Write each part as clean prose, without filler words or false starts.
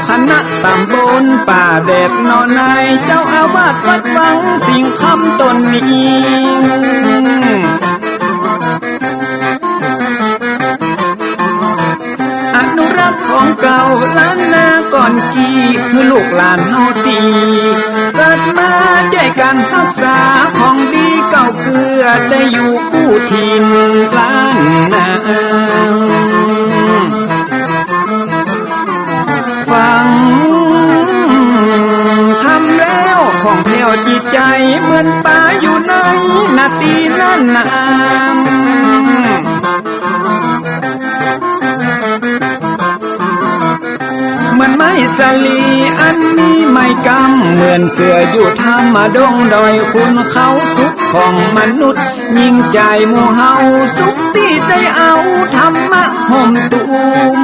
คณะตำบลป่าแดดนอนในเจ้าอาวาสวัดวังสิงคำตนนี้อนุรักษ์ของเก่าล้านนาก่อนกี่เมื่อลูกหลานเฮาตีเกิดมาด้วยกันรักษาของดีเก่าเกลือได้อยู่กู้ถิ่นล้านนาฟังทำแล้วของแผ่วจิตใจเหมือนป่าอยู่ในนาทีนั้นนามเหมือนไม้สลีอันมีไม้กำเหมือนเสืออยู่ธรรมดงดอยคุณเขาสุขของมนุษย์ยิ่งใจหมู่เฮาสุขที่ได้เอาธรรมะห่มตุม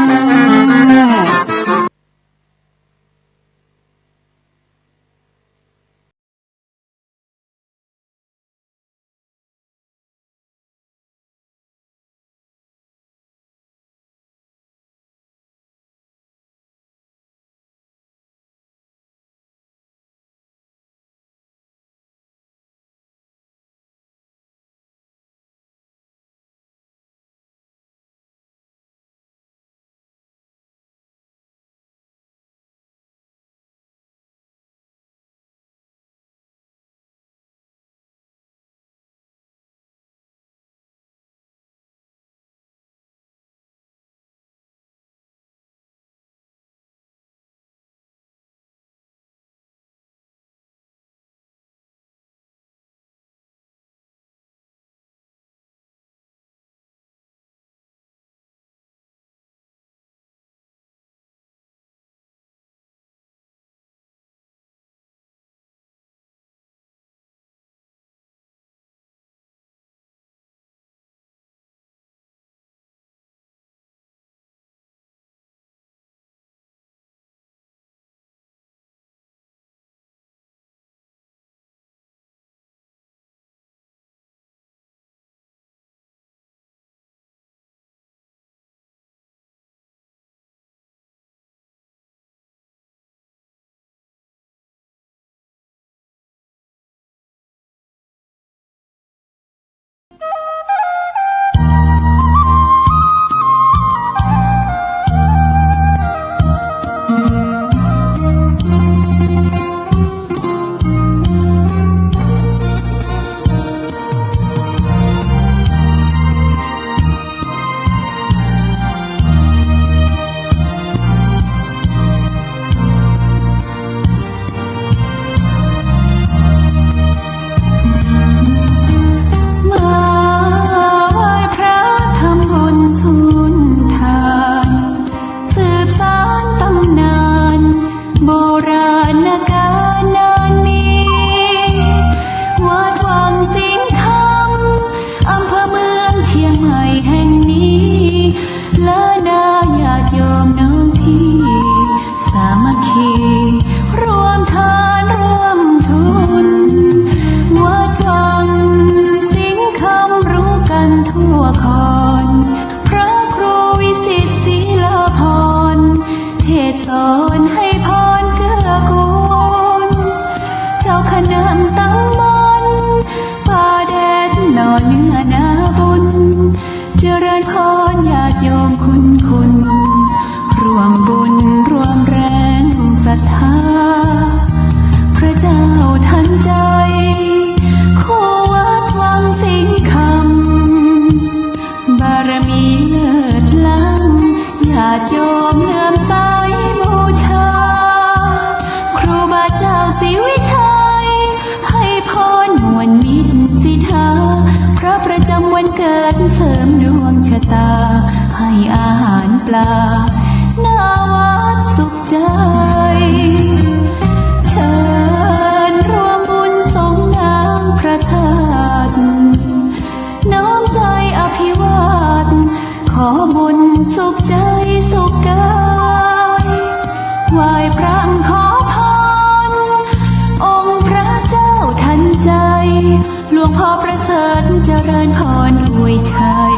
หลวงพ่อประเสริฐเจริญพรอวยชัย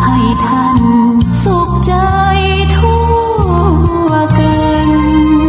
ให้ท่านสุขใจทั่วกัน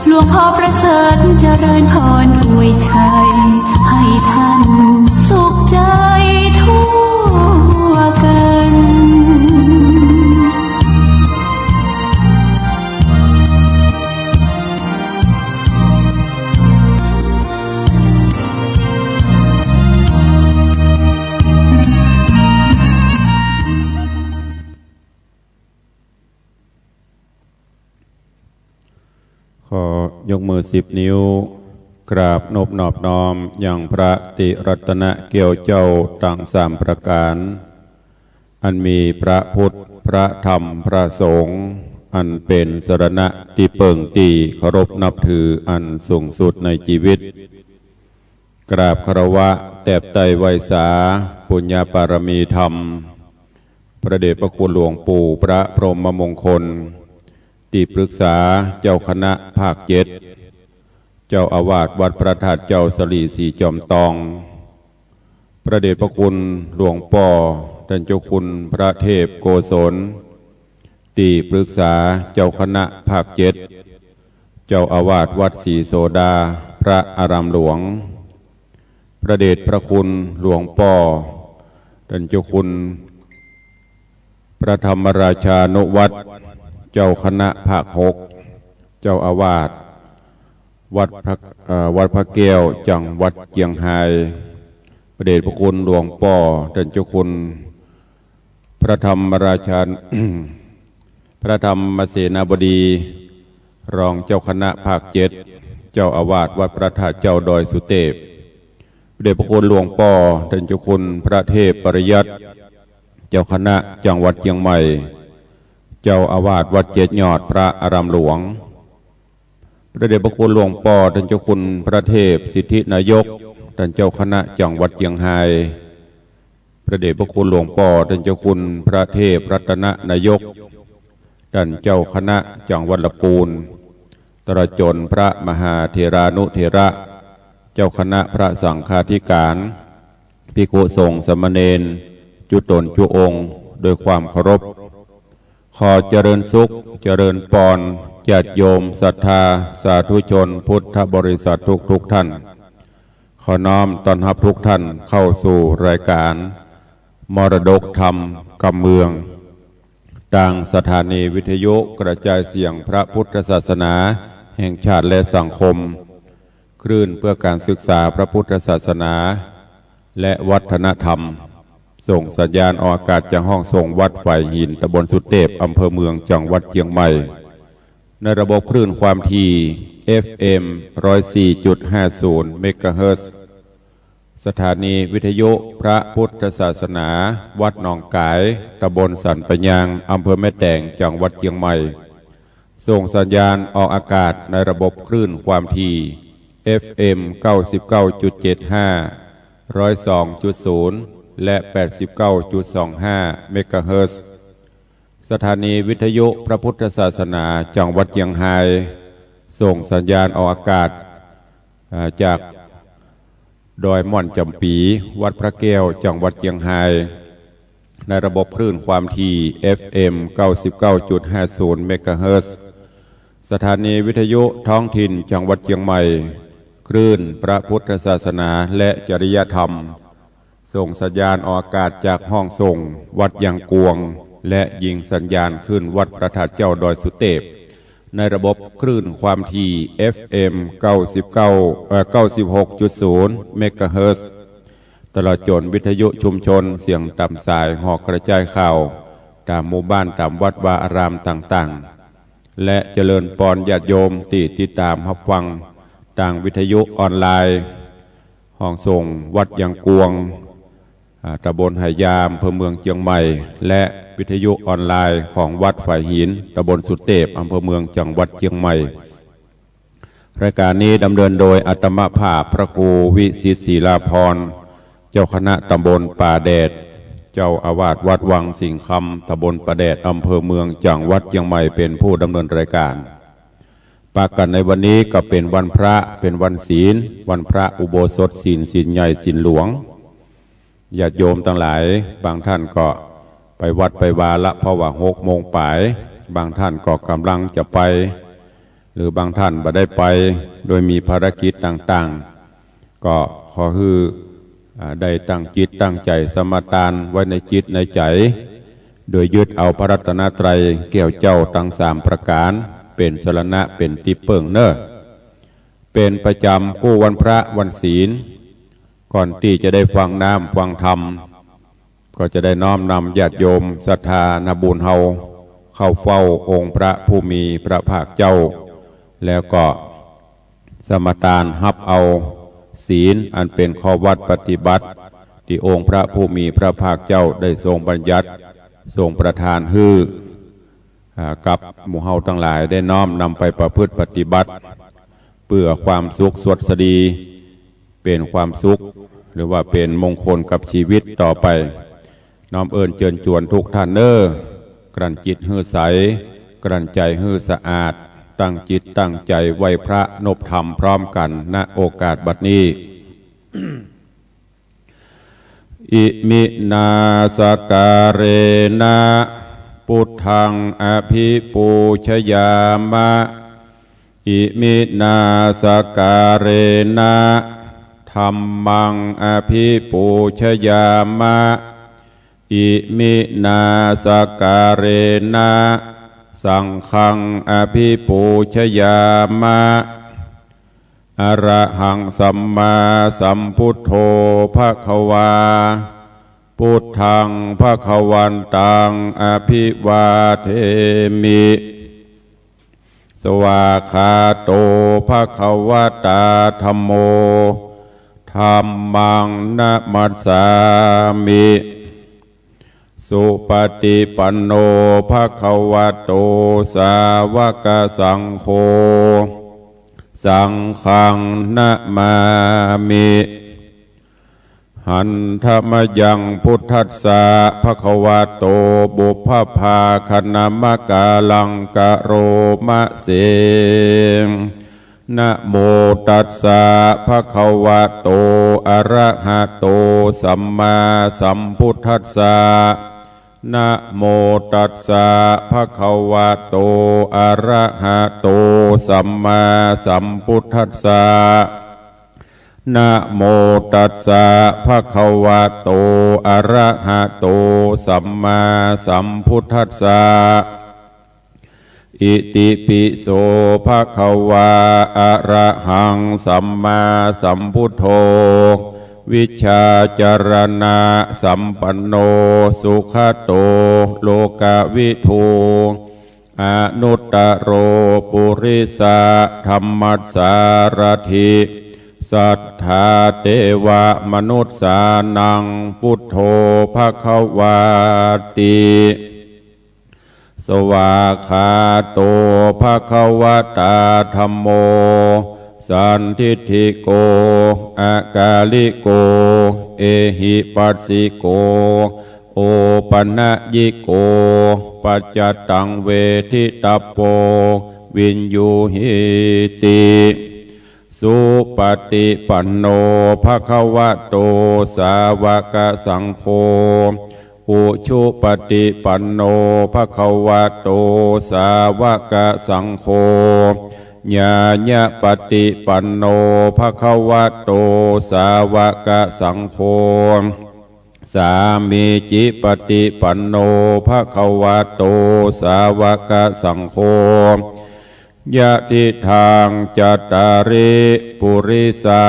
หลวงพ่อประเสริฐเจริญพรอวยชัยให้ท่านสุขใจทั่วกัน ขอยกมือ10 นิ้วกราบนบนอบน้อมอย่างพระติรัตนเกี่ยวเจ้าทั้ง3 ประการอันมีพระพุทธพระธรรมพระสงฆ์อันเป็นสรณะที่เปิ่งตีเคารพนับถืออันสูงสุดในชีวิตกราบคารวะแตบไตรไวสาปุญญาปารมีธรรมพระเดชพระคุณหลวงปู่พระพรหมมงคลที่ปรึกษาเจ้าคณะภาค7เจ้าอาวาสวัดพระธาตุเจ้าสลีสีจอมตองพระเดชพระคุณหลวงป่อท่านเจ้าคุณพระเทพโกศลที่ปรึกษาเจ้าคณะภาค7เจ้าอาวาสวัดศรีโสดาพระอารามหลวงพระเดชพระคุณหลวงป่อท่านเจ้าคุณพระธรรมราชานุวัตรเจ้าคณะภาค6เจ้าอาวาสวัดพระแก้วจังหวัดเชียงรายพระเดชพระคุณหลวงป่อท่านเจ้าคุณพระธรรมราชา พระธรรมเสนาบดีรองเจ้าคณะภาค7เจ้าอาวาสวัดพระธาตุเจ้าดอยสุเทพพระเดชพระคุณหลวงป่อท่านเจ้าคุณพระเทพปริยัติเจ้าคณะจังหวัดเชียงใหม่เจ้าอาวาสวัดเจ็ดยอดพระอารามหลวงพระเดชพระคุณหลวงป่อท่านเจ้าคุณพระเทพสิทธินายกท่านเจ้าคณะจังหวัดเชียงรายพระเดชพระคุณหลวงป่อท่านเจ้าคุณพระเทพรัตนนายกท่านเจ้าคณะจังหวัดลำพูนตลอดจนพระมหาเถรานุเถระเจ้าคณะพระสังฆาธิการภิกษุสงฆ์สามเณรจุตนจุองค์โดยความเคารพขอเจริญสุขเจริญปอนญาติโยมศรัทธาสาธุชนพุทธบริษัททุกท่านขอน้อมต้อนรับทุกท่านเข้าสู่รายการมรดกธรรมกำเมืองดังสถานีวิทยุกระจายเสียงพระพุทธศาสนาแห่งชาติและสังคมคลื่นเพื่อการศึกษาพระพุทธศาสนาและวัฒนธรรมส่งสัญญาณออกอากาศจากห้องส่งวัดฝ่ายหินตำบลสุเทพอำเภอเมืองจังหวัดเชียงใหม่ในระบบคลื่นความถี่ FM 104.50 เมกะเฮิรตซ์สถานีวิทยุพระพุทธศาสนาวัดหนองกายตำบลสันปะยางอำเภอแม่แตงจังหวัดเชียงใหม่ส่งสัญญาณออกอากาศในระบบคลื่นความถี่ FM 99.75 102.0 และ 89.25 เมกะเฮิรตซ์สถานีวิทยุพระพุทธศาสนาจังหวัดเชียงรายส่งสัญญาณออกอากาศจากดอยม่อนจำปีวัดพระแก้วจังหวัดเชียงรายในระบบคลื่นความถี่ FM 99.50 เมกะเฮิรตซ์สถานีวิทยุท้องถิ่นจังหวัดเชียงใหม่คลื่นพระพุทธศาสนาและจริยธรรมส่งสัญญาณออกอากาศจากห้องส่งวัดยางกวงและยิงสัญญาณขึ้นวัดพระธาตุเจ้าดอยสุเทพในระบบคลื่นความถี่ FM 96.0 เมกะเฮิรตซ์ตลอดจนวิทยุชุมชนเสียงต่ำสายหอกกระจายข่าวตามหมู่บ้านตามวัดวาอารามต่างๆและเจริญปอนญาติโยมที่ติดตามรับฟังทางวิทยุออนไลน์ห้องส่งวัดยางกวงตำบลไหยามอำเภอเมืองเชียงใหม่และวิทยุออนไลน์ของวัดฝ่ายหินตำบลสุเทพอำเภอเมืองจังหวัดเชียงใหม่รายการนี้ดำเนินโดยอาตมาภาพพระครูวิสิตศิลาภรณ์เจ้าคณะตำบลป่าแดดเจ้าอาวาสวัดวังสิงห์คำตำบลป่าแดดอำเภอเมืองจังหวัดเชียงใหม่เป็นผู้ดำเนินรายการปากกันในวันนี้ก็เป็นวันพระเป็นวันศีลวันพระอุโบสถศีลใหญ่ศีลหลวงญาติโยมทั้งหลายบางท่านก็ไปวัดไปวาละเพราะว่า6 โมงป่ายบางท่านก็กำลังจะไป หรือบางท่านบ่ได้ไปโดยมีภารกิจต่างๆก็ขอให้ได้ตั้งจิตตั้งใจสมาทานไว้ในจิตในใจโดยยึดเอาพระรัตนตรัยแก้วเจ้าทั้งสามประการเป็นสรณะเป็นที่เปิ่งเน้อเป็นประจำกู้วันพระวันศีลก่อนที่จะได้ฟังน้ำฟังธรรมก็จะได้น้อมนำญาติโยมศรัทธานาบุญเฮาเข้าเฝ้าองค์พระผู้มีพระภาคเจ้าแล้วก็สมาทานรับเอาศีลอันเป็นข้อวัดปฏิบัติที่องค์พระผู้มีพระภาคเจ้าได้ทรงบัญญัติทรงประทานฮื้อกับหมู่เฮาทั้งหลายได้น้อมนำไปประพฤติปฏิบัติเพื่อความสุขสดสดีเป็นความสุขหรือว่าเป็นมงคลกับชีวิตต่อไปน้อมเอิญเชิญชวนทุกท่านเน้อกลั่นจิตฮื้อใสกลั่นใจฮื้อสะอาดตั้งจิตตั้งใจไหวพระนบธรรมพร้อมกันณโอกาสบัดนี้ อิมินาสการเรนะพุทธังอภิปูชยามะอิมินาสการเรนะธัมมังอภิปูชยามะอิมินาสการเรนะสังฆังอภิปูชยามะอรหังสัมมาสัมพุทโธภควาพุทธังภควันตังอภิวาเทมิสวากขาโตภควตาธัมโมธัมมังนะมัสสามิสุปฏิปันโนภควโตสาวกสังโฆสังฆังนะมามิหันธมยังพุทธัสสะภควโตบุพภาคณมกาลังกะโรมะเสนะโมตัสสะภควโตอะระหะโตสัมมาสัมพุทธัสสะนะโมตัสสะภควโตอะระหะโตสัมมาสัมพุทธัสสะนะโมตัสสะภควโตอะระหะโตสัมมาสัมพุทธัสสะอิติปิโสภควาอะระหังสัมมาสัมพุทโธวิชาจารณะสัมปันโนสุขโตโลกวิทูอนุตตโรปุริสะธัมมัสสารถิสัทธาเทวมนุษย์สานังพุทโธภควาติสวากขาโตภควตาธัมโมสันทิฏฐิโกอากาลิโกเอหิปัสสิโกโอปัญญิโกปัจจตังเวทิตปโปวินยูหิติสุปฏิปันโนภควโตสาวกสังโฆอุชุปฏิปันโนภควโตสาวกสังโฆญาญปฏิปันโนภควโตสาวกสังโฆสามีจิปฏิปันโนภควโตสาวกสังโฆยะติทางจัตตาริปุริสา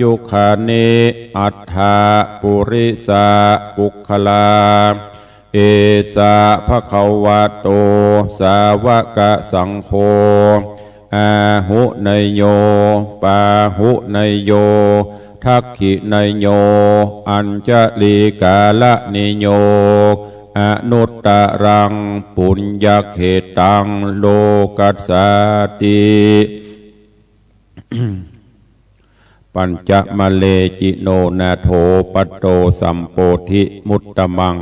ยุคานิอัฏฐาปุริสาปุคลาเอสาภควโตสาวกสังโฆอาหุไนโยปาหุไนโยทักขิไนโยอัญจลีกาละนิโยอนุตตรังปุญญเขตังโลกัสสติ ปัญจมะเลจิโนนาโถปัตโตสัมโพธิมุตตมัง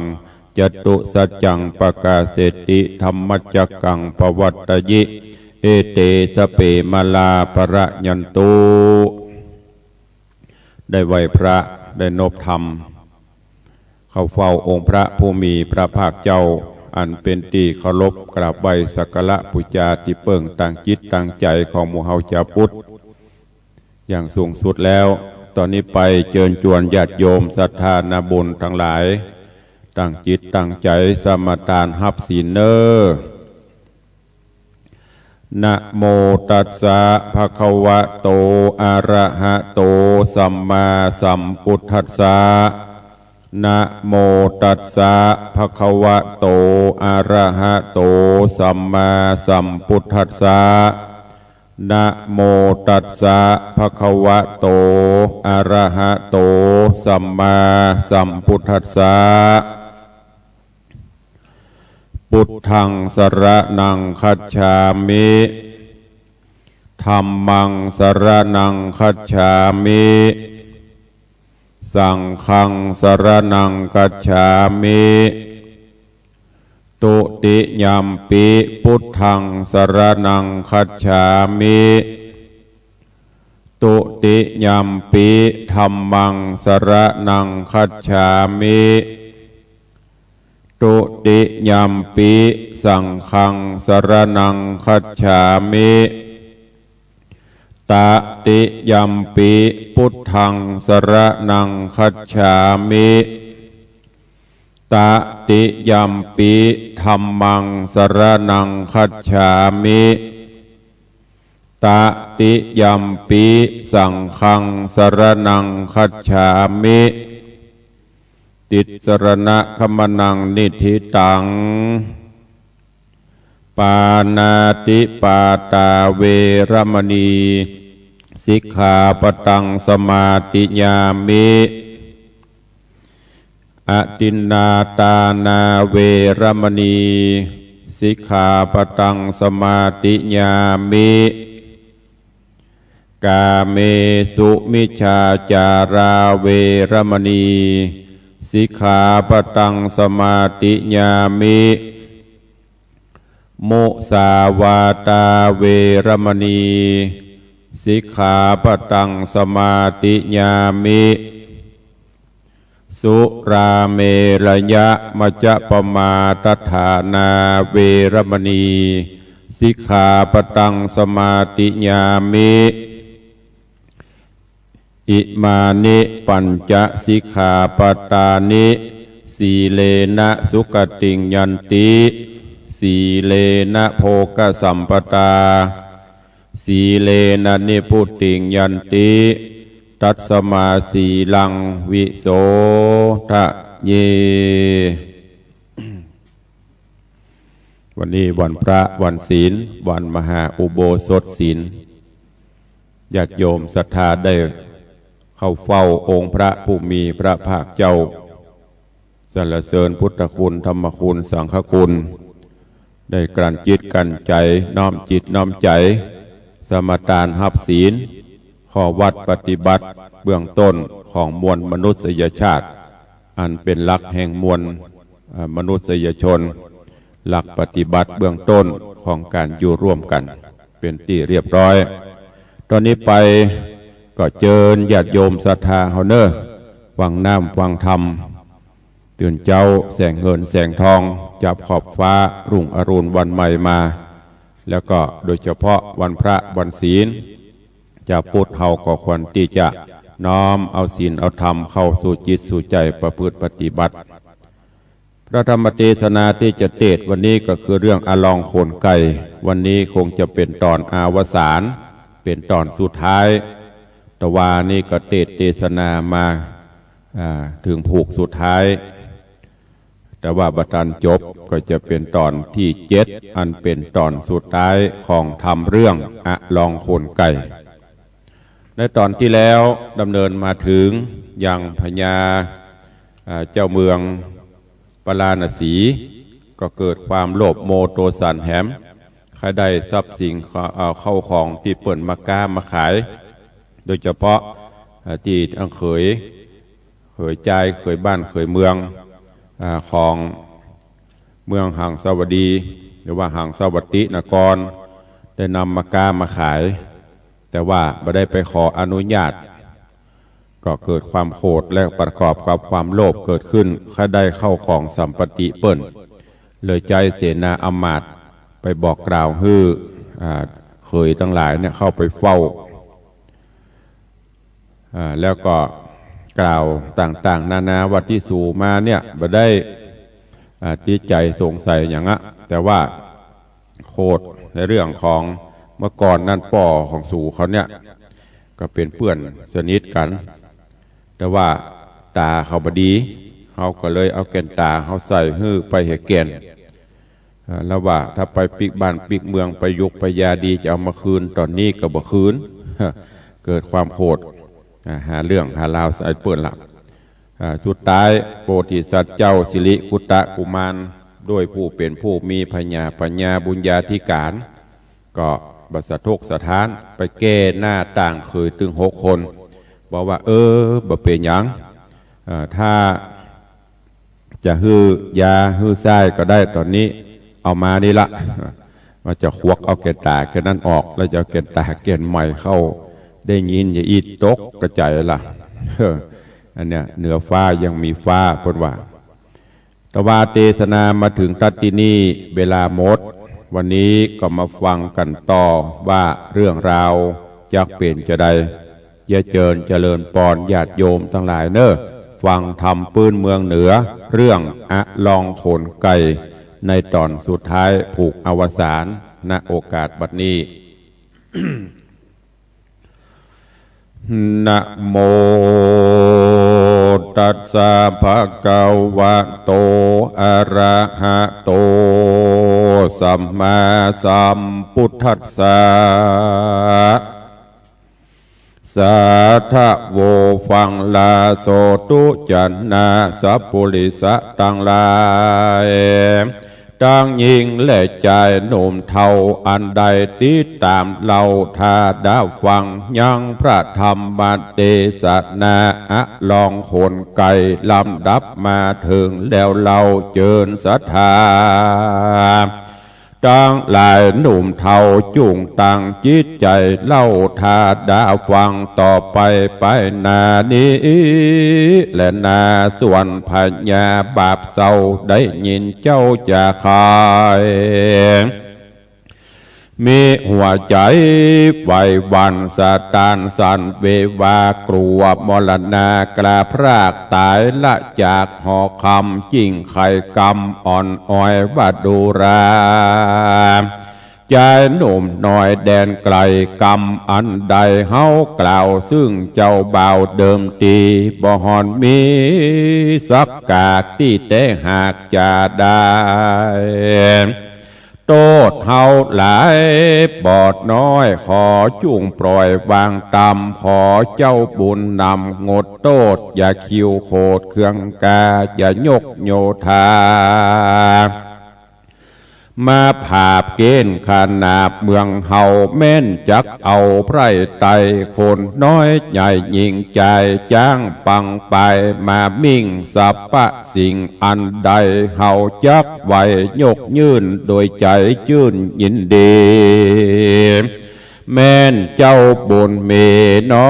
จตุสัจจังปกาเสติธรรมจักกังปวัตตยิเอเตสเปมาลาประยันตุได้ไหวพระได้นบธรรมเข้าเฝ้าองค์พระผู้มีพระภาคเจ้า อันเป็นตีเคารพกราบไหว้สักการะบูชาที่เปิ่งตั้งจิตตั้งใจของหมู่เฮาชาวพุทธอย่างสูงสุดแล้วตอนนี้ไปเชิญชวนญาติโยมศรัทธานาบุญทั้งหลายตั้งจิตตั้งใจสมาทานรับศีลเนอนะโมตัสสะภะคะวะโตอะระหะโตสัมมาสัมพุทธัสสะนะโมตัสสะภะคะวะโตอะระหะโตสัมมาสัมพุทธัสสะนะโมตัสสะภะคะวะโตอะระหะโตสัมมาสัมพุทธัสสะพุทธังสรณังคัจฉามิธัมมังสรณังคัจฉามิสังฆังสรณังคัจฉามิตุติยัมปิพุทธังสรณังคัจฉามิตุติยัมปิธัมมังสรณังคัจฉามิตุติยัมปิสังฆังสรณังคัจฉามิตติยัมปิพุทธังสรณังคัจฉามิตติยัมปิธัมมังสรณังคัจฉามิตติยัมปิสังฆังสรณังคัจฉามิติสรณะคัมนังนิธิตังปานาติปาตาเวรมณีสิกขาปตังสมาติญามิอตินนาตานาเวรมณีสิกขาปตังสมาติญามิกาเมสุมิจฉาจาราเวรมณีสิกขาปตังสมาติญามิมุสาวาตาเวรมณีสิกขาปตังสมาติญามิสุราเมรยะมัจจปมาตฐานาเวรมณีสิกขาปตังสมาติญามิอิมานิปัญจสิกขาปตานิสีเลนะสุขติงยันติสีเลนะโภคสัมปตาสีเลนะนิพุตติงยันติตัสมาสีลังวิโสทะเยวันนี้วันพระวันศีลวันมหาอุโบสถศีลญาติโยมศรัทธาได้เข้าเฝ้าองค์พระผู้มีพระภาคเจ้าสรรเสริญพุทธคุณธรรมคุณสังฆคุณได้กลั่นจิตกลั่นใจน้อมจิตน้อมใจสมาทานรับศีลข้อวัดปฏิบัติเบื้องต้นของมวลมนุษยชาติอันเป็นหลักแห่งมวลมนุษยชนหลักปฏิบัติเบื้องต้นของการอยู่ร่วมกันเป็นที่เรียบร้อยตอนนี้ไปก็เจิญญาติโยมศรัทธาเฮาเนอฟังน้ำฟังธรรมตื่นเจ้าแสงเงินแสงทองจับขอบฟ้ารุ่งอรุณวันใหม่มาแล้วก็โดยเฉพาะวันพระวันศีลจะพุทธเฮาก็ควรที่จะน้อมเอาศีลเอาธรรมเข้าสู่จิตสู่ใจประพฤติปฏิบัติพระธรรมเทศนาที่จะเทศวันนี้ก็คือเรื่องอาลองโคนไก่วันนี้คงจะเป็นตอนอาวสานเป็นตอนสุดท้ายตะวานี่ก็เทศนามาถึงผูกสุดท้ายแต่ว่าบัดนั้นจบก็จะเป็นตอนที่7อันเป็นตอนสุดท้ายของธรรมเรื่องอะลองโคนไก่ในตอนที่แล้วดำเนินมาถึงยังพญาเจ้าเมืองปราณสีก็เกิดความโลภโมโทสันแหมใครได้ทรัพย์สิ่งเข้าของที่เปิ่นมาก้ามาขายโดยเฉพาะที่อังเขยใจเขยบ้านเขยเมืองของเมืองหางสวัสดีหรือว่าหางสวัสดินครได้นำมาก้ามาขายแต่ว่าไม่ได้ไปขออนุญาตก็เกิดความโกรธและประกอบกับความโลภเกิดขึ้นถ้าได้เข้าของสัมปติเปิ้น เลยใจเสนาอมาตย์ไปบอกกล่าวฮื้อเคยทั้งหลายเนี่ยเข้าไปเฝ้าแล้วก็กล่าวต่างๆนานาวัดที่สู่มาเนี่ยบ่ได้ติดใจสงสัยอย่างนั้นแต่ว่าโคดในเรื่องของเมื่อก่อนนั่นป่อของสู่เขาเนี่ยก็เป็นเพื่อนสนิทกันแต่ว่าตาเขาบดีเขาก็เลยเอาแก่นตาเขาใส่ฮื้อไปเหตุแก่นแล้วว่าถ้าไปปิกบ้านปิกเมืองไปยุกไปยาดีจะเอามาคืนตอนนี้ก็บ่คืนเกิดความโหดหาเรื่องหาราวใส่เปิดหลักสุดท้ายโพธิสัตว์เจ้าสิริกุตะกุมารด้วยผู้เป็นผู้มีปัญญาบุญญาธิการก็บัสทกสถานไปแก้หน้าต่างเคยถึง6 คนบอกว่าบ่เป็นหยังถ้าจะฮื้อยาฮื้อไส้ก็ได้ตอนนี้เอามานี่ละมาจะควักเอาแก่นตาแก่นั้นออกแล้วจะเอาแก่นตาแก่นใหม่เข้าได้ยินอย่าอีตกกระจายละอันเนี้ยเหนือฟ้ายังมีฟ้าพนว่าตวาเทศนามาถึงตัดที่นี่เวลาหมดวันนี้ก็มาฟังกันต่อว่าเรื่องราวจะเป็นจะใดอย่าเจริญปอนญาติโยมทั้งหลายเนอะฟังธรรมปืนเมืองเหนือเรื่องอะลองโขนไก่ในตอนสุดท้ายผูกอวสานณโอกาสบัดนี้ นะโมตัสสะภะคะวะโตอะระหะโตสัมมาสัมพุทธัสสะสาธะโวฟังลาโสตุจันนาสัพพุริสะตังลายตั้งยิงและใจหนุ่มเทาอันใดติดตามเราทาดาฟังยังพระธรรมเทศนาอะลองโขนไก่ลำดับมาถึงแล้วเราเจิญศรัทธาตั้งหลายหนุ่มเทาจุงตั้งจิตใจเล่าทาดาฟังต่อไปนานี้และนาส่วนพญาบาปเศร้าได้ยินเจ้าจะขายมีหัวใจไหววันสะตานสันเววากลัวมรณากลาพรากตายละจากหอคำจริงไข่กำอ่อนอ้อยวัดดูราใจหนุ่มน้อยแดนไกลกำอันใดเฮากล่าวซึ่งเจ้าบ่าวเดิมตีบ่หอนมีสักกากที่แต่หากจะได้โตดเฮาหลายบอดน้อยขอจุงปล่อยวางตำขอเจ้าบุญนำงดโตดอย่าคิวโคดเครื่องกาอย่ายกโยธามาผาบเกณฑ์ขนาบเมืองเฮาแม่นจักเอาไพร่ไตคนน้อยใหญ่ยิ่งใจจ้างปังไปมามิ่งสัพพะสิ่งอันใดเฮาจักไหวยกยื่นโดยใจชื่นยินดีแม่นเจ้าบุญเมน้อ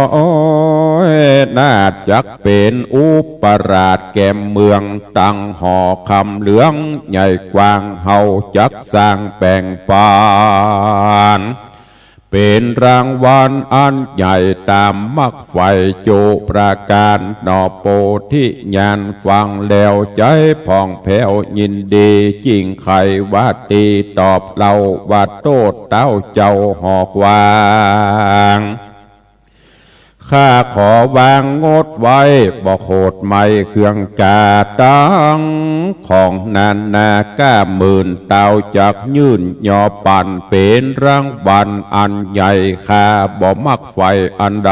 ยน่าจักเป็นอุปราชแก่เมืองตั้งหอคำเหลืองใหญ่กว้างเฮาจักสร้างแปลงปานเป็นรางวัลอันใหญ่ตามมักไฟโจประการนอโปธิญาณฟังแล้วใจผ่องแผ้วยินดีจริงไขวัดตีตอบเล่าวัดโตดเต้าเจ้าหอกวางข้าขอวางงดไว้บอกโหดไม่เครื่องกาตังของนานาก้าหมื่นเต้าจากยื่นยอปั่นเป็นรางวัลอันใหญ่ข้าบ่มักไฟอันใด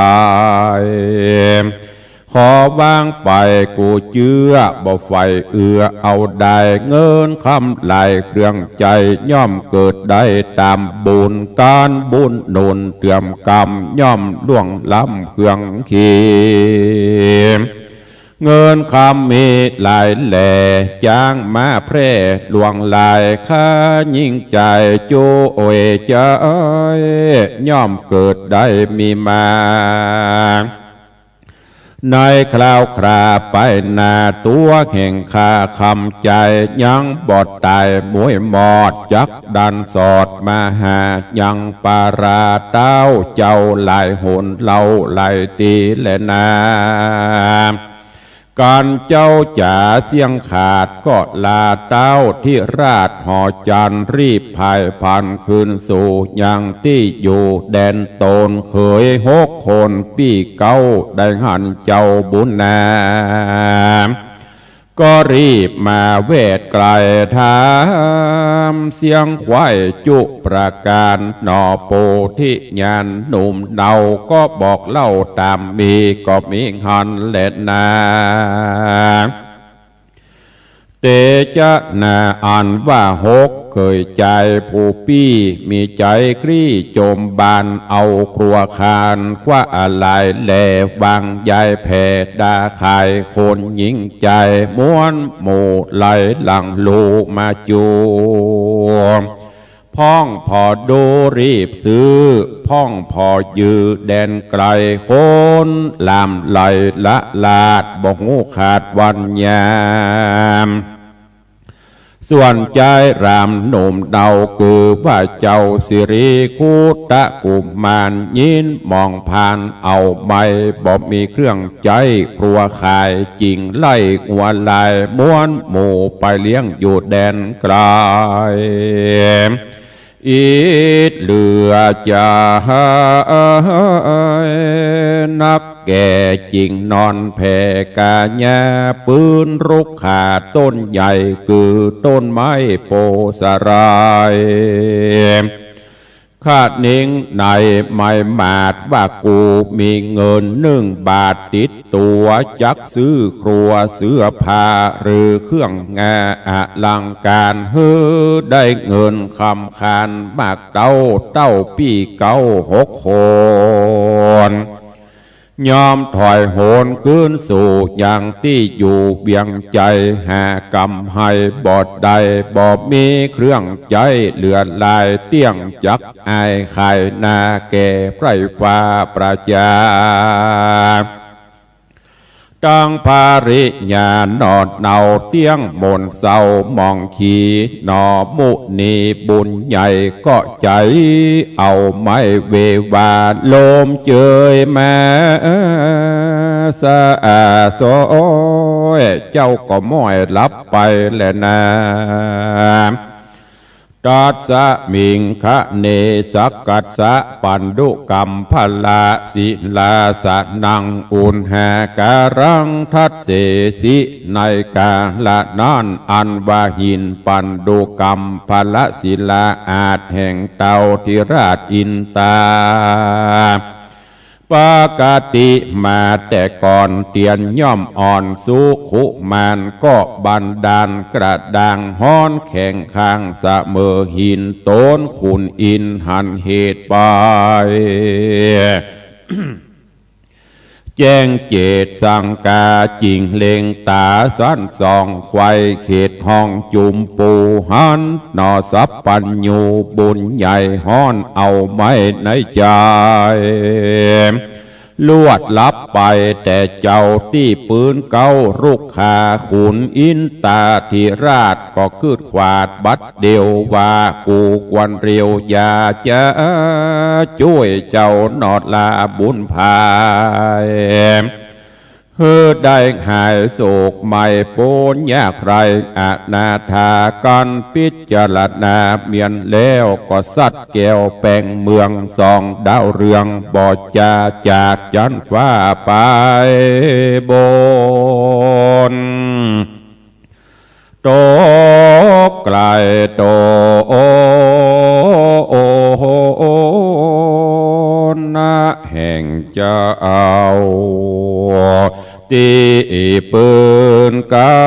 ขอวางไปกูเชื่อบ่ไฟเอื้อเอาได้เงินคำลายเครื่องใจย่อมเกิดได้ตามบุญการบุญนุนเตรียมกรรมย่อมล่วงล้ำเครื่องขีเงินคำมีหลายแหล่จ้างมาแพร่ลวงลายข้ายิ่งใจโจโอยใจย่อมเกิดได้มีมา ในคราวคราไปหนาตัวแห่งคาคำใจยังบอดตายมวยหมอดจักดันสอดมาหายังปาราเต้าเจ้าหลายหนเล่าหลายตีและนาการเจ้าจ๋าเสียงขาดก็ลาเต้าที่ราชหอจันรีบพายพันคืนสู่ยังที่อยู่แดนโตนเคย6 คนปีเก้าได้หันเจ้าบุญนาก็รีบมาเวทไกลถามเสียงควายจุประการหนอโปธิญาณหนุ่มเดาก็บอกเล่าตามมีก็มีหันเล็ดนาเตจะนาอ่านว่า6เคยใจผู้ปี้มีใจกรี้โจมบานเอาครัวคานคว้าอะไรแหลวางยายแผ่ดาขายคนหญิงใจม้วนหมู่ไหลหลังลูมาจูพ้องพอดูรีบซื้อพ้องพอยือแดนไกลคนลามไหลละลาดบอกงูขาดวันยามส่วนใจรามหนุ่มเดาคือว่าเจ้าสิริคูตะกุมารยินมองผ่านเอาใบบอกมีเครื่องใจครัวขายจริงไล่หัวลายม้วนหมู่ไปเลี้ยงอยู่แดนไกลอีดเหลือจะนักแก่จริงนอนแผ่กาญาปืนรุกขาต้นใหญ่คือต้นไม้โพสรายข้านิ่งในไม่มาดว่ากูมีเงิน1 บาทติดตัวจักซื้อครัวเสื้อผ้าหรือเครื่องงาอลังการเฮือได้เงินคำคานมากเต้าปีเก้า6 คนยอมถอยโหนขึ้นสู่อย่างที่อยู่เบียงใจหากำให้บอดใดบอบมีเครื่องใจเหลือลายเตี้ยงจักอายไข่นาแก่ไพรฟ้าประจาตั้งภาริญาณนอดเนาเตี้ยงมนเศร้ามองขีหนอมุนีบุญใหญ่ก็ใจเอาไม้เววาลมเจยมาสะอาโซเจ้าก็ม้อยรับไปแลนาตัสสะมิงคะเนสักกัสสะปันดุกัมพลาศิลาสะนังอุณหาการังทัตเสสิในกาละนั้นอันวาหินปันดุกัมพลศิลาอาจแห่งเตาธิราชอินตาปกติมาแต่ก่อนเตียนย่อมอ่อนสุขุมานก็บันดาลกระด่างฮ้อนแข็งข้างเสมอหินโตนขุนอินหันเหตุไป แจ้งเจตสังกาจิงเลงตาสั้นสองควายเขตห้องจุมปูหันนอสับปัญญูบุญใหญ่ห้อนเอาไม้ในใจลวดลับไปแต่เจ้าที่ปืนเก้ารุกขาขุนอินตาธิราชก็คืดขวาดบัดเดียวว่ากูกวนเรียวยาจะช่วยเจ้านอดลาบุญภายเฮือได้หายโศกไม่โปนยากไรอนาถากันพิจารณาเมียนแล้วก็สัตว์แก้วแปลงเมือง2 ดาวเรืองบอดจาจากจันฟ้าไปบนโตไกลโตนาแห่งเจ้าตีปืนเก้า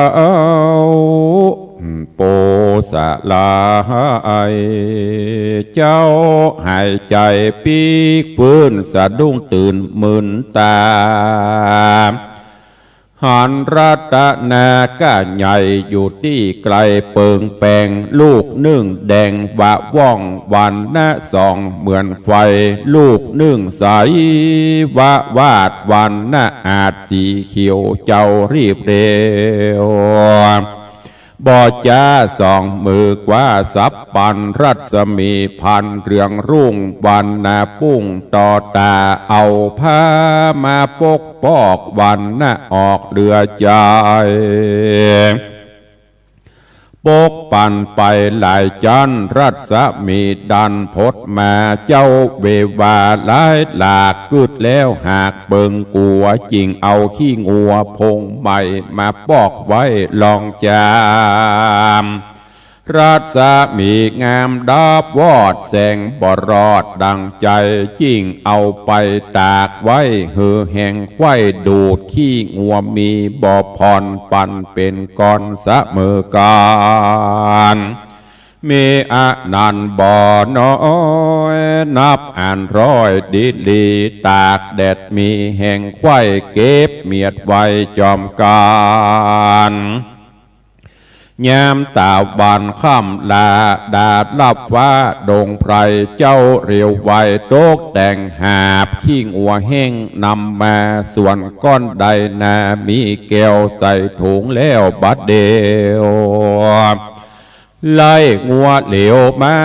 โปสะลายเจ้าหายใจปีกฟื้นสะดุ้งตื่นมึนตา หันรัตนาก้าใหญ่อยู่ที่ไกลเปิงแปงลูกนึ่งแดงวะว่องวันนะส่องเหมือนไฟลูกนึ่งใสวะวาดวันนะอาจสีเขียวเจ้ารีบเร็วบ่จ้าสองมือกว่าสับปันรัศมีพันเรืองรุ่งวันนาปุ้งต่อตาเอาผ้ามาปกปอกวันนาออกเรือใจปกปั่นไปหลายจันรัศมีดันพดมาเจ้าเววาหลายหลากกึดแล้วหากเบิงกลัวจริงเอาขี้งัวพงใหม่มาปอกไว้ลองจามรัศมีงามดาบวอดแสงบ่รอดดังใจจริงเอาไปตากไว้หือแห่งไข้ดูดขี้งัวมีบ่อพรปันเป็นก้อนเสมอกันมีอนันต์บ่อน้อยนับอ่านร้อยดิลีตากแดดมีแห่งไข้เก็บเมียดไว้จอมการยามตาวันค่ำลาดาดลับฟ้าดงไพรเจ้าเรียวไวโตกแต่งหาบขี้งัวแห้งนำมาส่วนก้อนใดนามีแก้วใส่ถุงแล้วบัดเดียวไล่งัวเหลวมา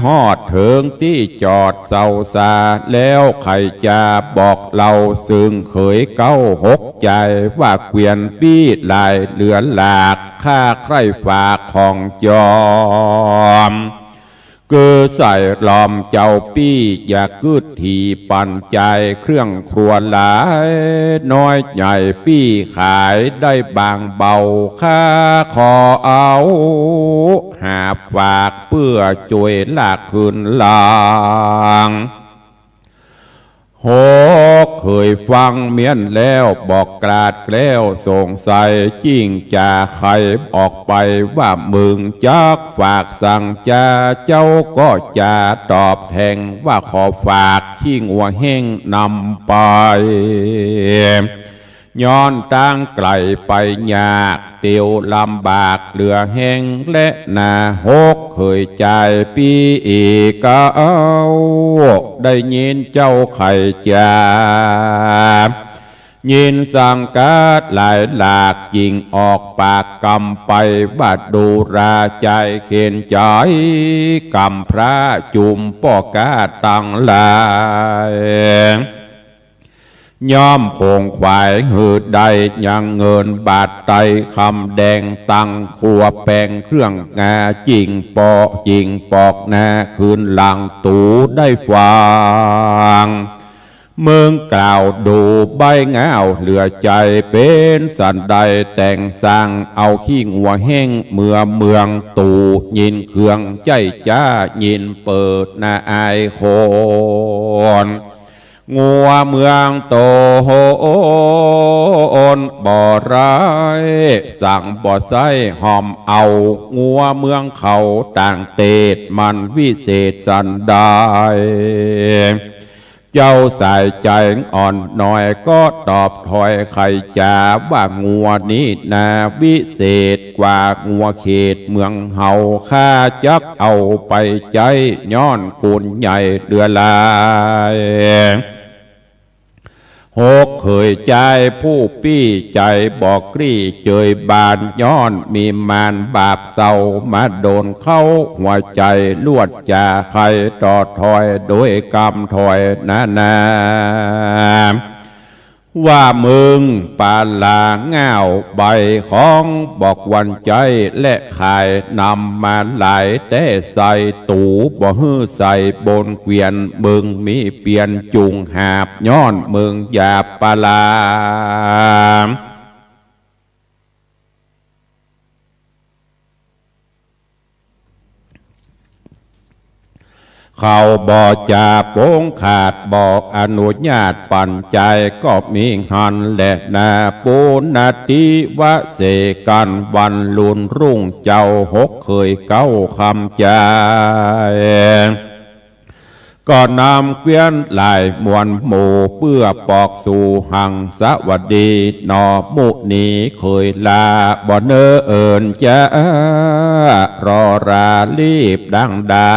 หอดถึงที่จอดเศร้าซาแล้วใครจะบอกเราซึ่งเคยเก้าหกใจว่าเกวียนปี้ลายเหลือหลากข้าใครฝากของจอมคือใส่ลอมเจ้าปี้อย่ากึดทีปั่นใจเครื่องครัวหลายน้อยใหญ่ปี้ขายได้บางเบาค่าขอเอาหาฝากเพื่อช่วยลากขึ้นลางโหเคยฟังเมียนแล้วบอกกราดแกล้วสงสัยจิ้งจ่าใครออกไปว่ามึงจักฝากสั่งจ่าเจ้าก็จะตอบแทงว่าขอฝากขี้งัวแห้งนำไปย้อนตั้งไกลไปยากเตียวลำบากเหลือแห้งและนาหกเคยจ่ายปีอีกก็เอาได้ยินเจ้าไข่จายินสังกาดหลายหลากยิงออกปากกำไปบัดดูราใจเข็นใจกำพระจุมปอกาตังลายย่อมคงควายหืดใดยังเงินบาทไตคำแดงตังขัวแปงเครื่องงาจิงปอจิงปอกนาคืนหลังตูได้ฟังเมืองกล่าวดูใบเงาเหลือใจเป็นสันใดแต่งสร้างเอาขี้งัวแห้งเมืองตูยินเครื่องใจจ้ายินเปิดหน้าอายโคนงัวเมืองโตโหนบ่อร้ายสั่งบ่อไส้หอมเอางัวเมืองเขาต่างเตดมันวิเศษสันใดเจ้าสายใจอ่อนหน่อยก็ตอบถอยใครจะว่างัวนี้นาวิเศษกว่างัวเขตเมืองเฮาข้าจักเอาไปใจย้อนกุนใหญ่เดือลายหกเคยใจผู้ปี้ใจบอกกรี้เจยบานย้อนมีมานบาปเศร้ามาโดนเข้าหัวใจลวดจ่าใครต่อถอยโดยกรรมถอยนาว่ามึงปาลาเงาใบของบอกวันใจและขายนำมาหลายแต่ใส่ตูบ่ฮื้อใส่บนเกวียนมึงมีเปลี่ยนจุงหาบย้อนมึงอย่าปาลาเขาบอกจะโป้งขาดบอกอนุญาตปั่นใจก็มีหันและนาปูนาติวะเสกันวันลุนรุ่งเจ้าหกเคยเก้าคำใจ ก็นำเกวียนลายมวลหมู่เพื่อปอกสู่หังสวัสดีนอมุนีเคยลาบ่เนอเอิญจะรอรารีบดังดา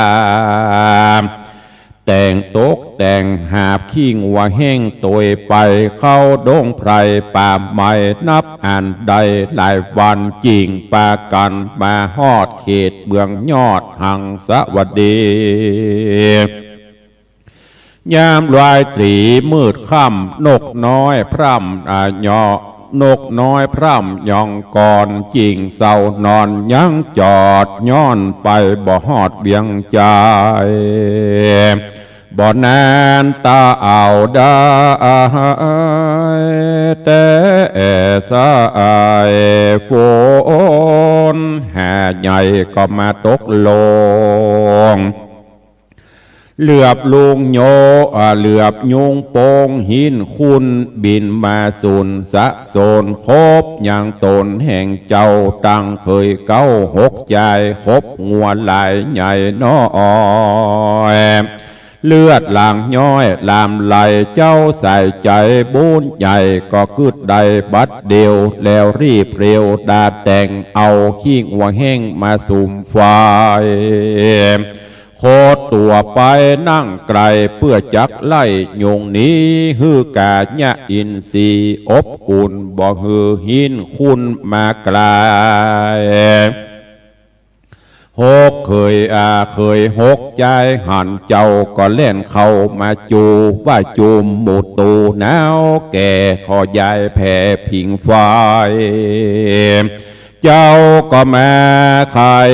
แต่งตกแต่งหาบขี้งัวแห้งตัวไปเข้าดงไพรป่าไม้นับอ่านใดหลายวันจริงปากันมาฮอดเขตเมืองยอดหังสวัสดียามลายตรีมืดค่ำนกน้อยพร่ำนกน้อยพร่ำยองก่อนจริงเศร้านอนยังจอดย้อนไปบ่ฮอดเบียงใจบ่นานตาเอาได้แต่สายฝนหาใหญ่ก็มาตกลงเหลือบลุงโยเหลือบยุงโปงหินคุณบินมาสุนสะโซนคบอย่างตนแห่งเจ้าตั้งเคยเก้าหกใจคบงัวลายใหญ่น้อยเลือดหลางย้อยลามไหลเจ้าใส่ใจบุญใหญ่ก็กึดใดบัดเดียวแล้วรีบเร็วดาแต่งเอาขี้งัวแห้งมาสุ่มไฟโคตัวไปนั่งไกลเพื่อจักไล่ยงนี้ฮือกาญะอินทรีอบอุ่นบ่ฮือหินคุณมาไกลหกเคยหกใจหันเจ้าก็เล่นเข้ามาจูว่าจูมหมูตูหนาวแก่ขอยายแผ่ผิงไฟเจ้าก็มาขาย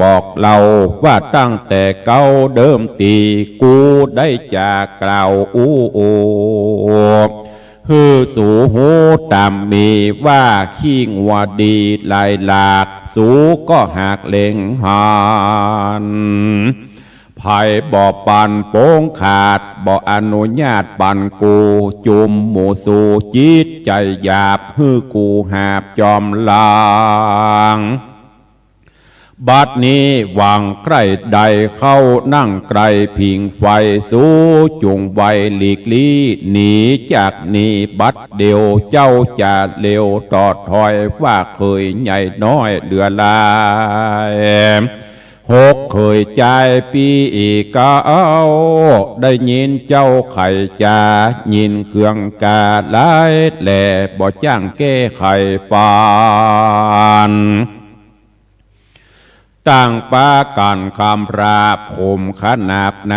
บอกเราว่าตั้งแต่เก้าเดิมตีกูได้จากกล่าวฮือสู่หูตามมีว่าขี้งัวดีลายหลากสูก็หากเล็งหันภัยบ่ปันโป้งขาดบ่อนุญาตปันกูจุมหมู่สู่จิตใจหยาบฮือกูหาบจอมลางบัดนี้วางใกล้ใดเข้านั่งไกลพิงไฟสู้จุงไวหลีกลี่หนีจากนี้บัดเดียวเจ้าจะเร็วตอดถอยว่าเคยใหญ่น้อยเดือลายหกเคยใจปีอีกเก้าได้ยินเจ้าไข่จายินเครื่องกาลายแหล่บ่จ้างแก้ไขปานตั้งปากันคำราบข่มขนาบน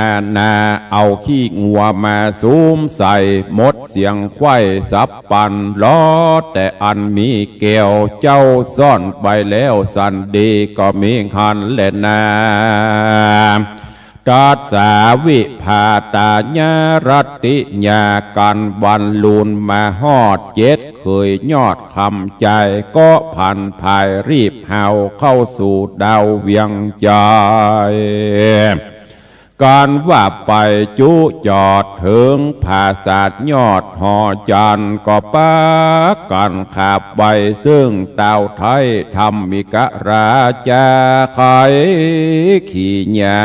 าเอาขี้งัวมาซูมใส่มดเสียงไข้สับปันล้อแต่อันมีแก้วเจ้าซ่อนไปแล้วสันดีก็มีคันและนาตัดสาวิภาตาญารัตติญากันวันลูนมาฮอดเจ็ดเคยยอดคำใจก็พันภายรีบเฮาเข้าสู่ดาวเวียงใจการว่าไปจุจอดถึงภาษาทยอดหอจันก็ปากันขาบไปซึ่งเต่าไทยธรรมิกราชาไขขี้ญา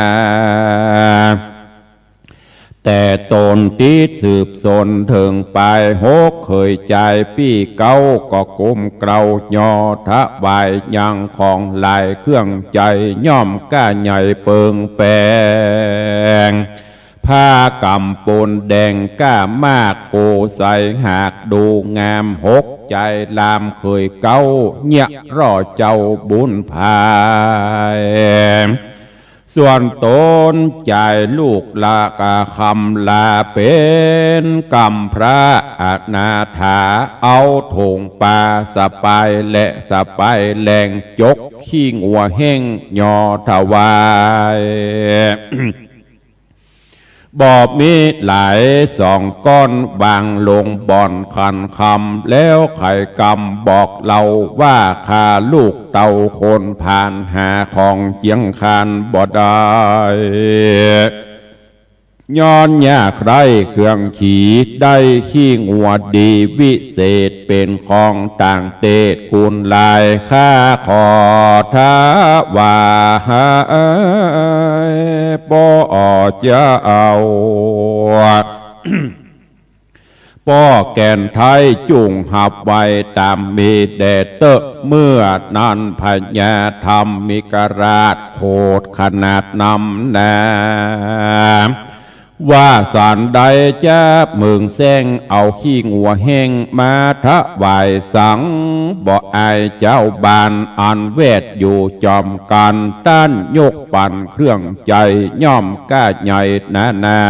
แต่ตนติดสืบสนถึงไปหกเคยใจปี้เก้าก็กุมเกลาหยอทะบายยังของลายเครื่องใจย่อมก้าใหญ่เปิงแปงผ้ากำปนแดงก้ามากโกใสหากดูงามหกใจลามเคยเก้าเนี่ยรอเจ้าบุญภายส่วนตนใจลูกลากาคำลาเป็นกำพระอนาถาเอาถงปลาสปายและสปายแหลงจกขี้งัวแห้งยอถวายบอบมีหลายสองก้อนบางลงบ่อนคันคำแล้วไข่กำบอกเราว่าข้าลูกเต่าคนผ่านหาของเจียงคานบ่ได้ ย้อนยากไรเครื่องขี่ได้ขี้งัวดีวิเศษเป็นของต่างเตศกุลลายข้าขอท้าว่าป่อจะเอา ป้อแก่นไทยจุงหับไว้ตามมีแดดเตอะเมื่อนั้นพญาธรรมมิกราชโคดขนาดนำนาว่าสารใดจะมึงแซงเอาขี้งัวแห้งมาทะวายสังบ่อายเจ้าบานอันเวทอยู่จอมกันต้านยกปั่นเครื่องใจย่อมก้าใหญ่นา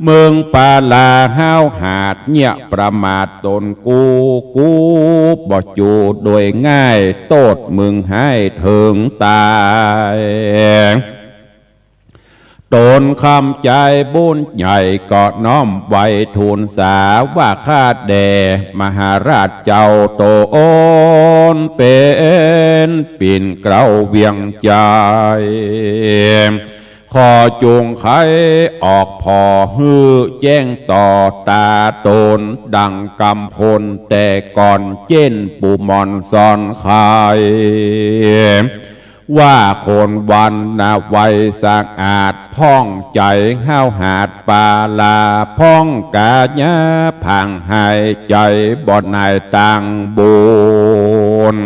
เมืองปาลาห้าวหาดเนี่ยประมาทตนกูบ่จูโดยง่ายโตดมึงให้ถึงตายตนคำใจบุญใหญ่ก็น้อมไว้ทูลสาว่าข้าแด่มหาราชเจ้าโตโอนเป็นปิ่นเกล้าเวียงใจขอจงไขออกพอฮือแจ้งต่อตาตนดังกำพลแต่ก่อนเจ้นปูมอนซอนไขว่าคนวันนาไวสะอาดพ่องใจห้าวหาดปาลาพ่องกาญาพังหายใจบ่อนายต่างบุญ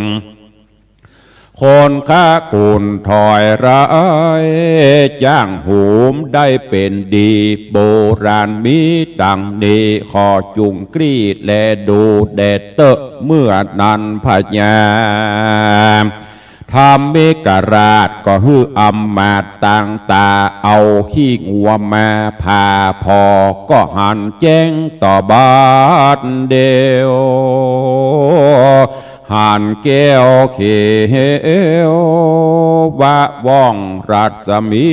คนข้ากุนถอยร้ายจ้างหูมได้เป็นดีโบราณมีดังนี้ขอจุงกรีดและดูแดดเตอะเมื่อนั้นพญาทำเมกราชก็ฮืออำมาตต่างตาเอาขี้งัวมาพาพอก็หันแจ้งต่อบาดเดียวหันแก้วเขียวว่าว่องรัศมี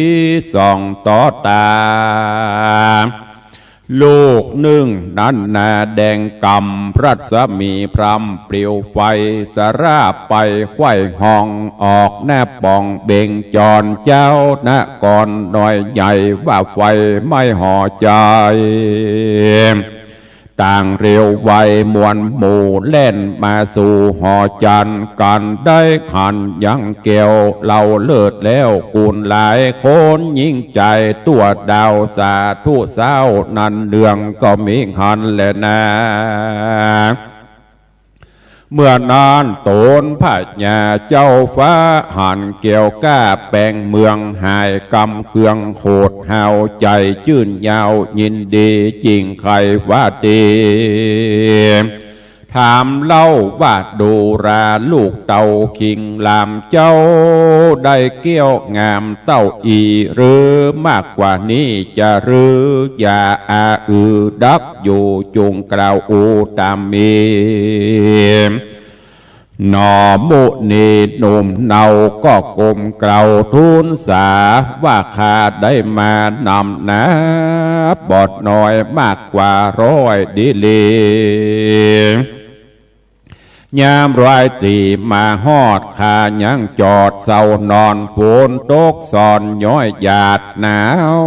ส่องต่อตาลูกหนึ่งนั้นนาแดงกำรัศมีพรำเปลวไฟสราบไปไขว้ห้องออกหน้าป่องเบ่งจรเจ้าหน้าก่อนหน่อยใหญ่ว่าไฟไม่ห่อใจต่างเร็วไวมวลหมู่เล่นมาสู่หอจันกันได้หันยังเกี่ยวเหล่าเลิศแล้วกุลหลายคนยิ่งใจตัวดาวสาธุเศร้านันเดืองก็มีหันแลนะเมื่อนานโตนพระญาเจ้าฟ้าหันเกี่ยวก้าแปลงเมืองหายกำเครื่องโคดหาวใจจื่นยาวยินดีจริงใครว่าตีถามเล่าว่าดูราลูกเต่าคิงลามเจ้าได้เกี้ยวงามเต้าอีหรือมากกว่านี้จะหรืออย่าอาดับอยู่จงกล่าวอูตามมีหนอมุนีหนุ่มเนาก็กลมเกลาทูลสาว่าข้าได้มานำนะบอดน้อยมากกว่าร้อยดีลียามรายตีมาฮอดข้ายังจอดเศร้านอนฝนตกสอนย้อยหยาดหนาว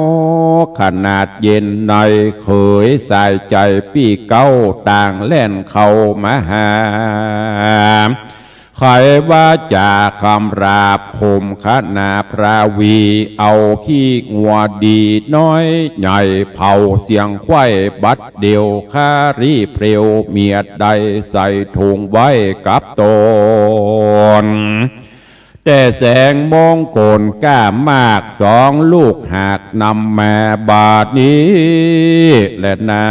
ขนาดเย็นในเคยใส่ใจพี่เก้าต่างเล่นเข้ามาหาใครว่าจากคำราบคมขนาพระวีเอาขี้งัวดีน้อยใหญ่เผาเสียงไข้บัดเดียวคารีเพรียวเมียดใดใส่ถุงไว้กับตนแต่แสงมงกลก้ามากสองลูกหากนำมาบาดนี้และนา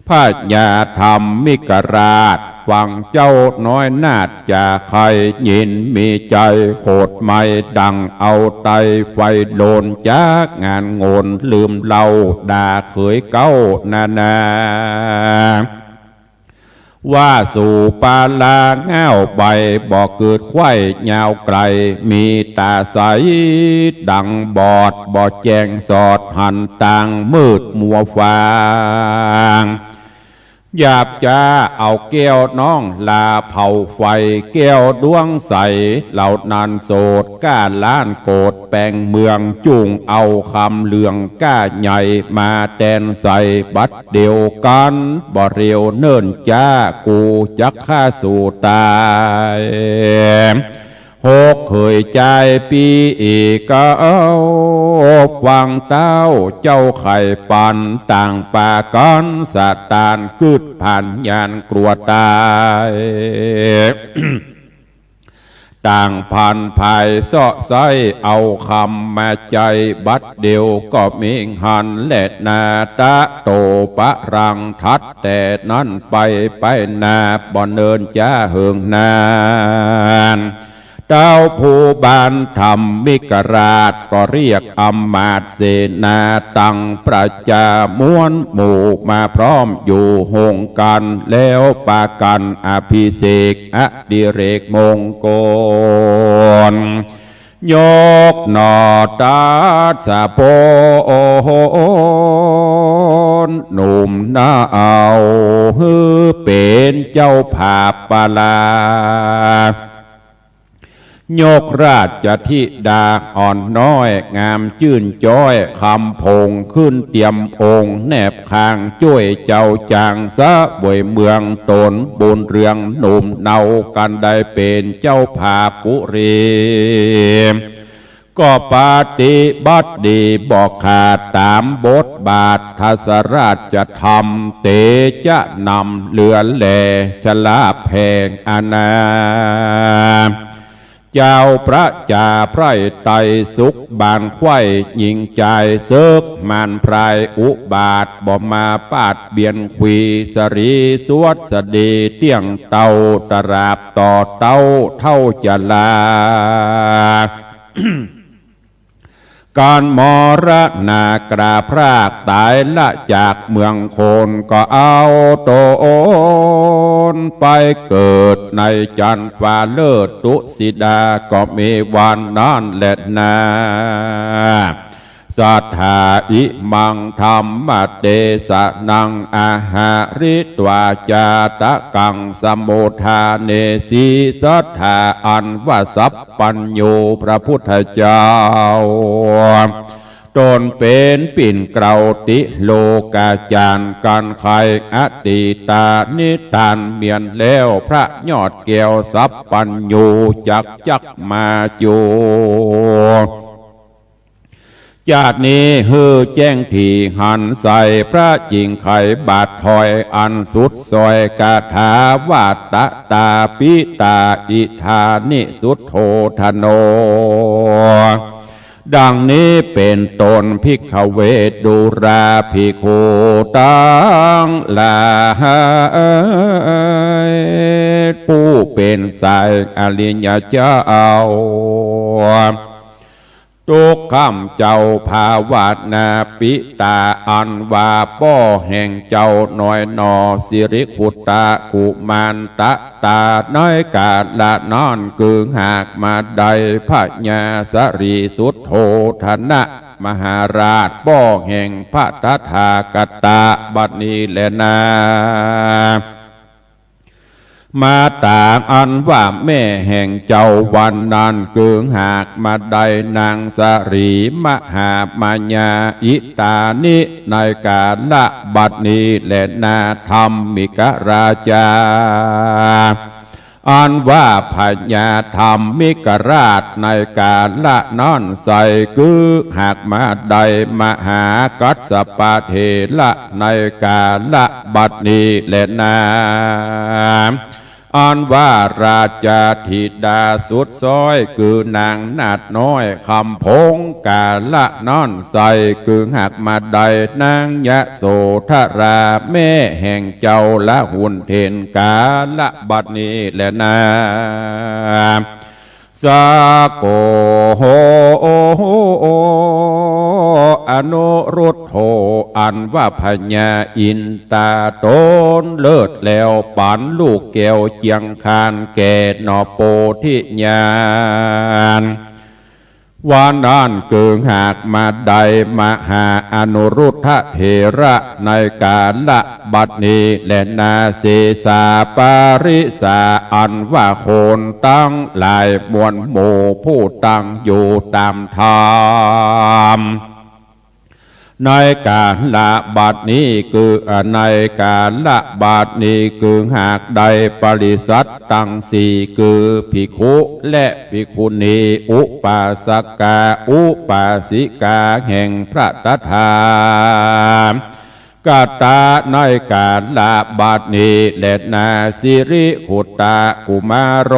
พระญาธรรมมิกราชฟังเจ้าน้อยนาดจะใครยินมีใจโคตรไม่ดังเอาไตไฟโดนจากงานโงนลืมเล่าด่าเขยเก้านาว่าสู่ปาลาเง่าใบบ่เกิดไข่ยาวไกลมีตาใสดังบอดบ่แจงสอดหันต่างมืดมัวฟาง หยาบจ้าเอาแก้วน้องลาเผาไฟแก้วดวงใสเหล่านันโสดก้าล้านโกดแปลงเมืองจุงเอาคำเหลืองก้าใหญ่มาแตนใส่บัดเดียวกันบ่เร็วเนิ่นจ้ากูจักฆ่าสู่ตายหกเคยใจปีอีกเก้าฟังเต้าเจ้าไข่ปันต่างป่าก้อนสะตานกึดผ่านยานกลัวตาย ต่างพันภายเสาะไซเอาคำมาใจบัดเดียวก็มิงหันและนาตะโตปะรังทัดแต่นั้นไปนาบ่เนินจ้าเหิงนานเจ้าผู้บานธรรมมิกราชก็เรียกอำมาตย์เสนาตั้งประจามวลหมู่มาพร้อมอยู่หงกันแล้วปากันอภิเษกอดิเรกมงคลยกหนอตาสะโพนหนุ่มหน้าเอาฮือเป็นเจ้าภาพปลายกราชธิดาอ่อนน้อยงามจื่นจ้อยคำพงขึ้นเตรียมองค์แนบคางจ้วยเจ้าจางสะบวยเมืองตนบุญเรืองหนุ่มเนากันได้เป็นเจ้าภาพปุรีก็ปฏิบัติดีบอกขาดตามบทบาททศราชธรรมเตจะนำเลือแหล่ชลาแพงอนาเจ้าพระจ่าไพรไตสุขบานไข่หญิงใจเสกมานพรายอุบาทบ่มาปาดเบียนขวีสรีสวดสดีเตี้ยงเต่าตราบต่อเต้าเท่าจะลา การมรณากราพรากตายละจากเมืองโคนก็เอาโตนไปเกิดในจันฟ้าเลิศตุสิดาก็มีวันนั้นแหละนาสัทธาอิมังธรรมเตสะนังอาหาริตวาจาตะกังสมุทาเนสีสัทธาอันว่าสัพปัญโยพระพุทธเจ้าตนเป็นปิ่นเกลาติโลกาจารการไขอติตานิทานเมียนแล้วพระยอดแก้วสัพปัญโยจักมาโยจาดนี้ฮือแจ้งที่หันใส่พระจิงไข่บาดถอยอันสุดซอยกาถาวาตตาปิตาอิธานิสุทโธธโนดังนี้เป็นตนภิกขเวทดุราภิกขุตังลาผู้เป็นสายอริยเจ้าทุกคำเจ้าภาวนาปิตาอันว่าป้อแห่งเจ้าน้อยนอสิริขุตากุมารตะตาน้อยกาละนอนกึ่งหากมาใดพระญาสรีสุทโธธนะมหาราชป้อแห่งพระตถาคตาบัดนี้แลนามาต่างอันว่าแม่แห่งเจ้าวันนั้นเกืองหากมาได้นางสรีมหามายาอิตานิในกาละบัดนี้และนาธรรมิกราชาอันว่าพญาธรรมิกราชในกาละนอนใสคือหากมาได้มหากัสสปะเทละในกาละบัดนี้และนาอันว่าราชธิดาสุดซอยคือนางนาดน้อยคำพงกาละนอนใสคือหักมาได้นางยะโสธราแม่แห่งเจ้าละหุ่นเทนกาละบัดนี้แลนาสาโกโหอนุรุตโธอันว่าพญาอินตาตนเลิศแล้วปันลูกแก้วเจียงคานแก่นอโปธิญาณ วานด้านเกิงหากมาใดมหาอนุรุทธเถระในกาละบัดนี้และนาเสสาปาริสาอันว่าโคนตั้งหลายมวลหมู่ผู้ตั้งอยู่ตามธรรมในการละบาทนี้คือในการละบาทนี้คือหากใดปริสัตตั้งสี่คือภิกขุและภิกขุณีอุปาสกาอุปาสิกาแห่งพระตถากตาในการละบาทนี้และนาสิริขุตตะกุมารโร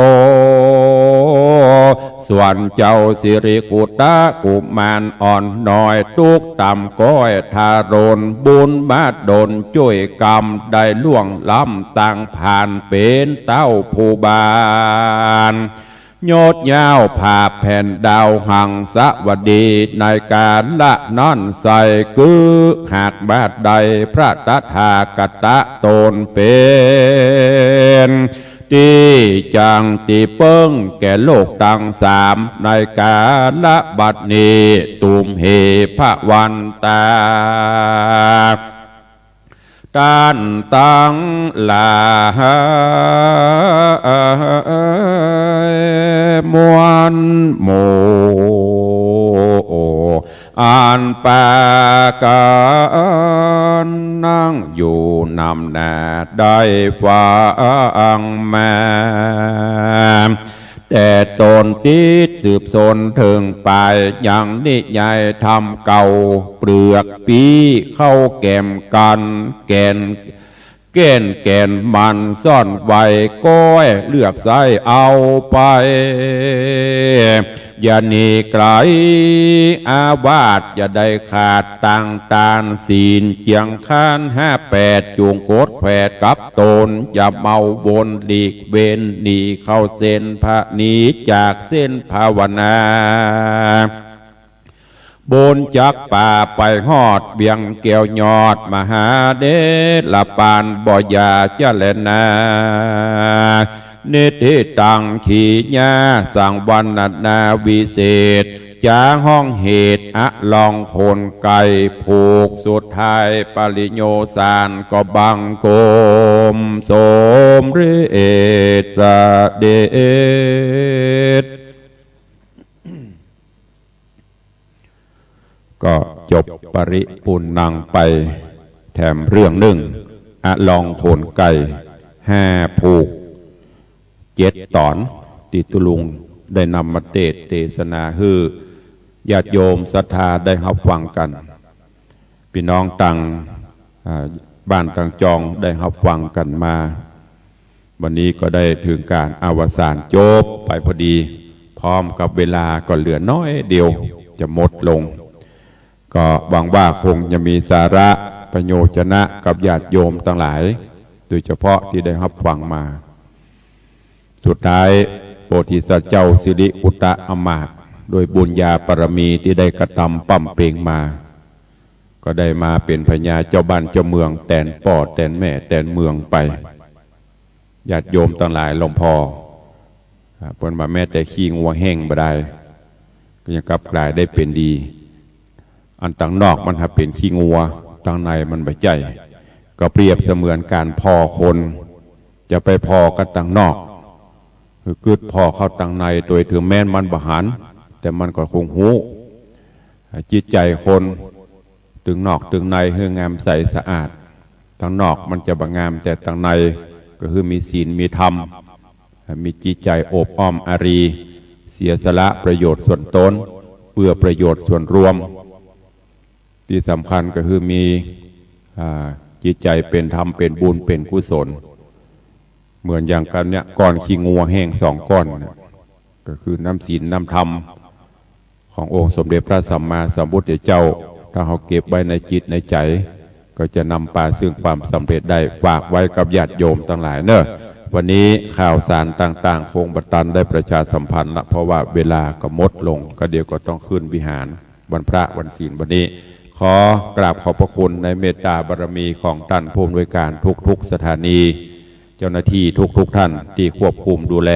ส่วนเจ้าสิริขุตตะกุมารอ่อนน้อยทุกต่ำก้อยทารนบุญมาดนช่วยกรรมได้ล่วงล้ำต่างผ่านเป็นเต้าผู้บานโยดยาวผ่าแผ่นดาวหังสวัสดีในการละนั่นใส่คือหากบาดใดพระตถาคตตนเป็นที่จังตีเปิ้งแก่โลกตั้งสามในการละบัดนี้ตุมเหพระวันตาตันตังลามวนโมอันปากานนั่งอยู่นำหน้าได้ฟังมาแต่ตนติดสืบสนถึงไปอย่างนิยายทำเก่าเปลือกปีเข้าแก้มกันแก่นมันซ่อนไว้ก้อยเลือกใส่เอาไปอย่าหนีไกลอาวาสอย่าได้ขาดต่างตานศีลเจียงค้าน58จูงโกดแผดกับตนอย่าเมาบนหลีกเว้นหนีเข้าเส้นพระหนีจากเส้นภาวนาบนจักป่าไปหอดเบียงเกี่ยวยอดมหาเดชละปานบ่อยาเจเลนาเนติตังขีญาสังวันนาวิเศษจาห้องเหตุอะลองโคนไก่ผูกสุดท้ายปริโยสานก็บังโกมสมฤทธิ์เดชก็จบปริปุณนังไปแถมเรื่องหนึ่งอะลองโคนไก่5ผูก7ตอนติตุลุงได้นำมาเทศนาฮือญาติโยมศรัทธาได้รับฟังกันพี่น้องต่างบ้านต่างจองได้รับฟังกันมาวันนี้ก็ได้ถึงการอวสานจบไปพอดีพร้อมกับเวลาก็เหลือน้อยเดียวจะหมดลงก็หวังว่าคงจะมีสาระประโยชนะกับญาติโยมทั้งหลายโดยเฉพาะที่ได้รับฟังมาสุดท้ายโพธิสัตว์เจ้าสิริอุตตะอมาตย์โดยบุญญาปรมีที่ได้กระทำปั้มเปล่งมาก็ได้มาเป็นพญาเจ้าบ้านเจ้าเมืองแตนป่อแตนแม่แตนเมืองไปญาติโยมทั้งหลายหลวงพ่อเพิ่นมาแม่แต่ขี้งัวแห้งบ่ได้ก็ยังกลับกลายได้เป็นดีอันต่างนอกมันเป็นขี้งัวต่างในมันบ่ใจก็เปรียบเสมือนการพอคนจะไปพอกันต่างนอกคือกึดพอเข้าต่างในโดยถึงแม้นมันบหันแต่มันก็คงหูจิตใจคนถึงนอกถึงในเฮืองามใสสะอาดต่างนอกมันจะบางามแต่ต่างในก็คือมีศีลมีธรรมมีจิตใจโอบอ้อมอารีเสียสละประโยชน์ส่วนตนเพื่อประโยชน์ส่วนรวมที่สำคัญก็คือมีจิตใจเป็นธรรมเป็นบุญเป็นกุศลเหมือนอย่างกันเนี่ยก้อนขี้งัวแห้ง2ก้อนก็คือน้ำศีลน้ำธรรมขององค์สมเด็จพระสัมมาสัมพุทธเจ้าถ้าเราเก็บไว้ในจิตในใจก็จะนำไปซึ่งความสำเร็จได้ฝากไว้กับญาติโยมทั้งหลายเนอะวันนี้ข่าวสารต่างๆคงบัตันได้ประชาสัมพันธ์ละเพราะว่าเวลาก็หมดลงก็เดี๋ยวก็ต้องขึ้นวิหารวันพระวันศีลวันนี้ขอกราบขอบพระคุณในเมตตาบารมีของท่านผู้อำนวยการทุกๆสถานีเจ้าหน้าที่ทุกท่านที่ควบคุมดูแล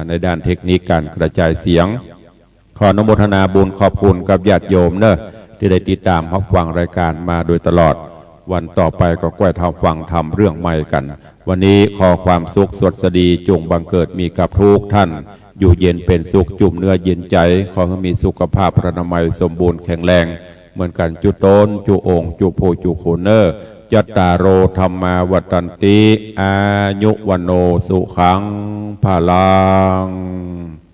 ในด้านเทคนิคการกระจายเสียง ขออนุโมทนาบุญขอบคุณกับญาติโยมเนอะที่ได้ติดตามรับฟังรายการมาโดยตลอดวันต่อไปก็แกล้ทำฟังทำเรื่องใหม่กันวันนี้ขอความสุขสดสดีจงบังเกิดมีกับทุกท่านอยู่เย็นเป็นสุขจุ่มเนื้อเย็นใจขอให้มีสุขภาพพรรณนามัยสมบูรณ์แข็งแรงเหมือนกันจุโตนจุองค์จุโพจุโคเนอร์จัตตารโอธรรมาวัตันติอายุวันโนสุขังพลัง